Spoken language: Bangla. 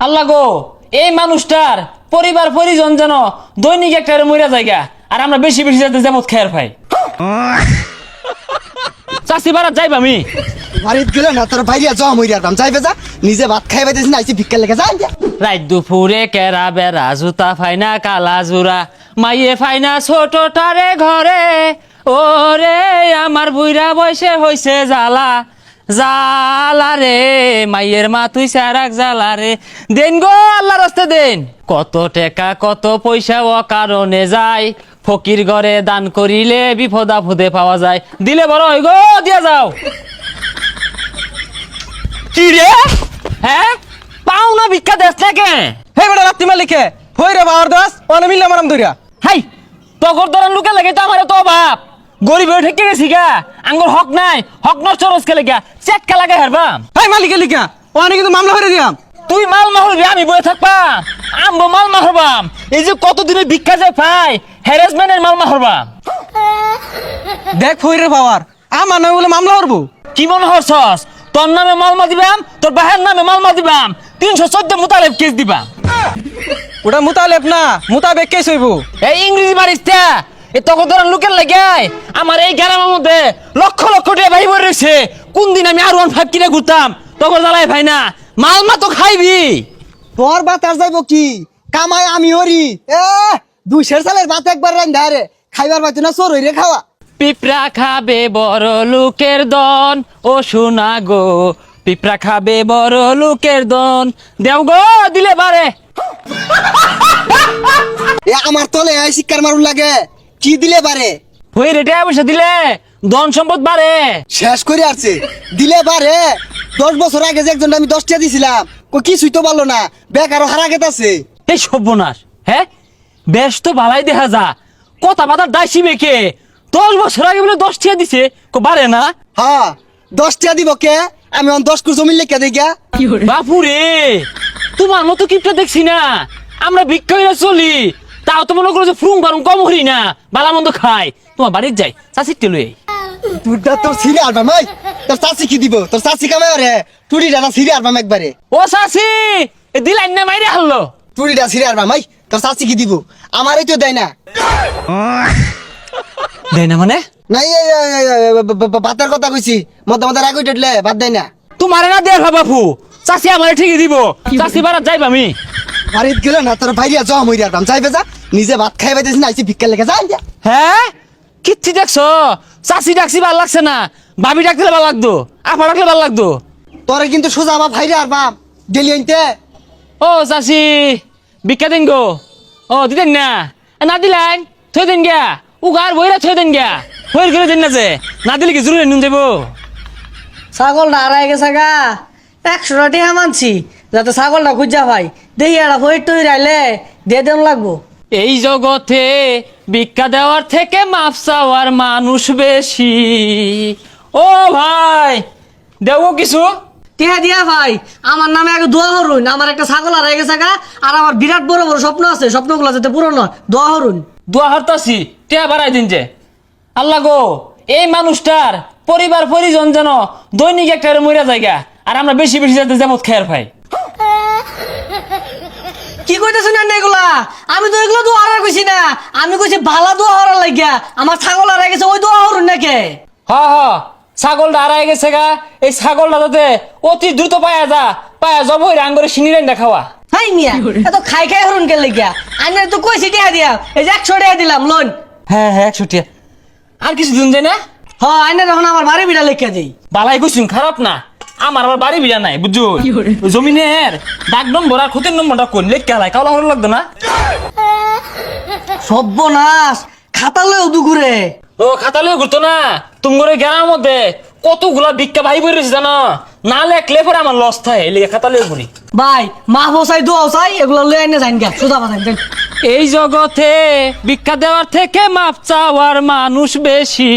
আল্লাহ গো, এই মানুষটার পরিবার পরিজন যেন দৈনিক একটা মইরা জায়গা, আর আমরা বেশি বেশি যাতে যেমন খেয়ার পাই। চাষি বাড়া যাইব আমি বাড়িতে গেলে না তোর বাইরে যাওয়া মরিয়া দাম যাইবে যা, নিজে ভাত খাই পাইতেছি না, ভিক্ষা লেগে যা। রাত দুপুরে কেরা বেড়া, জুতা ফাইনা কালা জুরা, মাইয়ে ফাইনা ছোট টারে ঘরে, ওরে আমার বুইরা বয়সে হইছে জ্বালা জ্বালা রে, মাইয়ের মা তুই সারাক জ্বালা রে, দেন গো আল্লাহ রাস্তে দেন। কত টাকা কত পয়সা ও কারণে যায়, ফকির ঘরে দান করিলে বিপদ আপদে পাওয়া যায়, দিলে বড় হই গো দিয়া যাও। কি রে, হ্যাঁ পাও না ভিক্ষা দেশ থেকে? হে বেটা রাত্রি মালিকে হই রে বাবার দাস অনে মিললাম আরাম ধরিয়া। হাই তগর দরান লুকে লাগে তো আমার তো বাপ গরিব হয়ে ঠেকে গেছি গা, আঙ্গুর হক নাই, হক নষ্ট রোজকে লেগা চেটকা লাগে হারবাম। হাই মালিকে লিখা অনে কিন্তু মামলা করে দিয়াম। তুই মাল মাহরবি আমি বয়ে থাকবাম, আমবো মাল মাহরবাম। এই যে কতদিনে ভিক্ষা যে পাই, হ্যারাসমেন্টের মাল মাহরবাম। দেখ হই রে বাবার আমার নয় বলে মামলা করবো। কি মনে হরছস তোর নামে মালমা দিবাম, তোর বাহের নামে মালমা দিবাম, 314 মুতালেব কেস দিবাম। ওটা মুতালেব না মুতাবেক কেস হইব। এই ইংরেজি মারিস্তা এ তখন ধরেন লোকের লাগে আমার এই গ্রামের মধ্যে লক্ষ লক্ষ টাকা ভাই বই রয়েছে। কোন দিন আমি R15 কিনে ঘুরতাম তখন জ্বালাই ভাই না, মালমা তো খাইবি। তোর ভাত আর যাইব কি, কামাই আমি হরি। 200 সালের ভাত একবার রান্ধা রে, খাইবার পাইতো না চোর হইরে খাওয়া। পিঁপড়া খাবে বড় লোকের দন, ও শোনা গো পিঁপড়া খাবে বড় লোকের দন, দেও গো দিলে বারে। আমার তলে শিক্ষার মারুন লাগে, কি দিলে পারে? হই রেটে পয়সা দিলে ধন সম্পদ বাড়ে। শেষ করে আসছে দিলে পারে। 10 বছর আগে যে একজন আমি 10 টাকা দিছিলাম, কিছুই তো পারলো না, বেকারও হারা গেতাছে। এই সর্বনাশ, হ্যাঁ বেশ তো ভালাই দেখা যা, কথা বাতা দাইছি বেকে 10 বছর আগে বলে 10 টাকা দিছে, বাড়ে না। হ্যাঁ 10 টাকা দিব কে, আমি 10 কুড়ি জমি লেখা দিই গা। বাপুরে তোমার মতো কিপটা দেখছি না, আমরা ভিক্ষা চলি, তাও তো মনে করো যে ফ্রুং ফারুং কম হরি না, বালা মন্দ খাই। তোমার বাড়ির যাই চাষির লই তোর সিরে আলবাম, তোর চাষি কি দিব? তোর চাষি কামাই রে, টুরিটা না সিরে আলবাম একবারে। ও চাষি দিলাইন না মাইরে হারলো, টুরিটা সিরে আলবাম, তোর চাষি কি দিব? আমারই তো দেয় না। দেয় না মানে? নাই ভাতের কথা কইছি, মধ্যে রাগ উঠলে ভাত দেয় না। তোমারে না দেয় বাপু, চাষি আমার ঠিকই দিব, চাষি বাড়া যাইব আমি। বাড়িতে গেলে না তোর বাইরে যাওয়া মরিয়া দাম যাইবে যা, নিজে ভাত খাই পাইতেছি না, ভিক্ষা লেগে যা। হ্যাঁ কিচ্ছি দেখছো, চাষি ডাকছি ভাল লাগছে না, ভাবি ডাকলে ভাল লাগতো, আপা ডাকলে ভাল লাগতো। তোরে কিন্তু সোজা বাপ ভাইরে আর বাপ ডেলি আনতে। ও চাষি ভিক্ষা দেন গো, ও দিতেন না, না দিলেন থই দেন গিয়া, উগার বইরা থই দেন গিয়া, বইর করে দেন না, যে না দিলে কি জরুরি নুন যাবো। ছাগলটা হারাই গেছে গা, 100 টাকা মানছি যাতে ছাগলটা খুঁজা ভাই, দেখি একটা বই টই রাইলে দিয়ে দেন লাগবো। এই জগতে ভিক্ষা দেওয়ার থেকে মাপ চাওয়ার মানুষ বেশি। ও ভাই দেবো কিছু? টিহা দিয়া ভাই, আমার নামে আগে দোয়া হরুন, আমার একটা ছাগল হারাই গেছে গা, আর আমার বিরাট বড় বড় স্বপ্ন আছে, স্বপ্নগুলো যাতে পূরণ হয়, দোয়া হরুন। দোয়া হরতাছি টিয়া বাড়াই দিন যে। আল্লাহ গো, এই মানুষটার পরিবার পরিজন যেন দৈনিক একটা মইরা জায়গা, আর আমরা বেশি বেশি যাতে যেমন খেয়ার পাই। কি কইতেছেন না এগুলা? আমি তো এগুলো দোয়া হারা কইছি না, আমি কইছি ভালো দোয়া হরার লাগিয়া, আমার ছাগল হারাই গেছে ওই দোয়া হরুন নাকি? হ ছাগলটা হারাই গেছে গা, এই ছাগলটা যাতে অতি দ্রুত পায়া যাব আঙ্গরে সিনি রান্না খাওয়া। হাই মিয়া এত খাই খাই হরুন কে লাগিয়া, আমি তো কইছি টিহা দিয়া, এই যে 100 টাকা দিলাম লোন। হ্যাঁ 100 টাকা, আর কিছু দিন যায় না? হ্যাঁ আইনে তখন আমার বাড়ি বিড়া লেখা দেই। বালাই কইছুন খারাপ না, আমার আবার বাড়ি বিড়া নাই বুঝছো, জমিনের ডাক নম্বর আর ক্ষতির নম্বরটা কোন লেখ কেলাই কাওলা হল লাগতো না। সর্বনাশ, খাতা লয়ে দুগুরে। ও খাতালে ঘুরতো না, তোমার গ্রামের মধ্যে কতগুলা ভিক্ষা ভাই বই রয়েছে জানো, না লেখলে পরে আমার লস থাকে, এলিগে খাতালে ঘুরি। ভাই মা বসাই দোয়াও চাই, এগুলো লয়ে আইনে যাইন গা, সোজা বাজাইন দেন। এই জগতে ভিক্ষা দেওয়ার থেকে মাপ চাওয়ার মানুষ বেশি।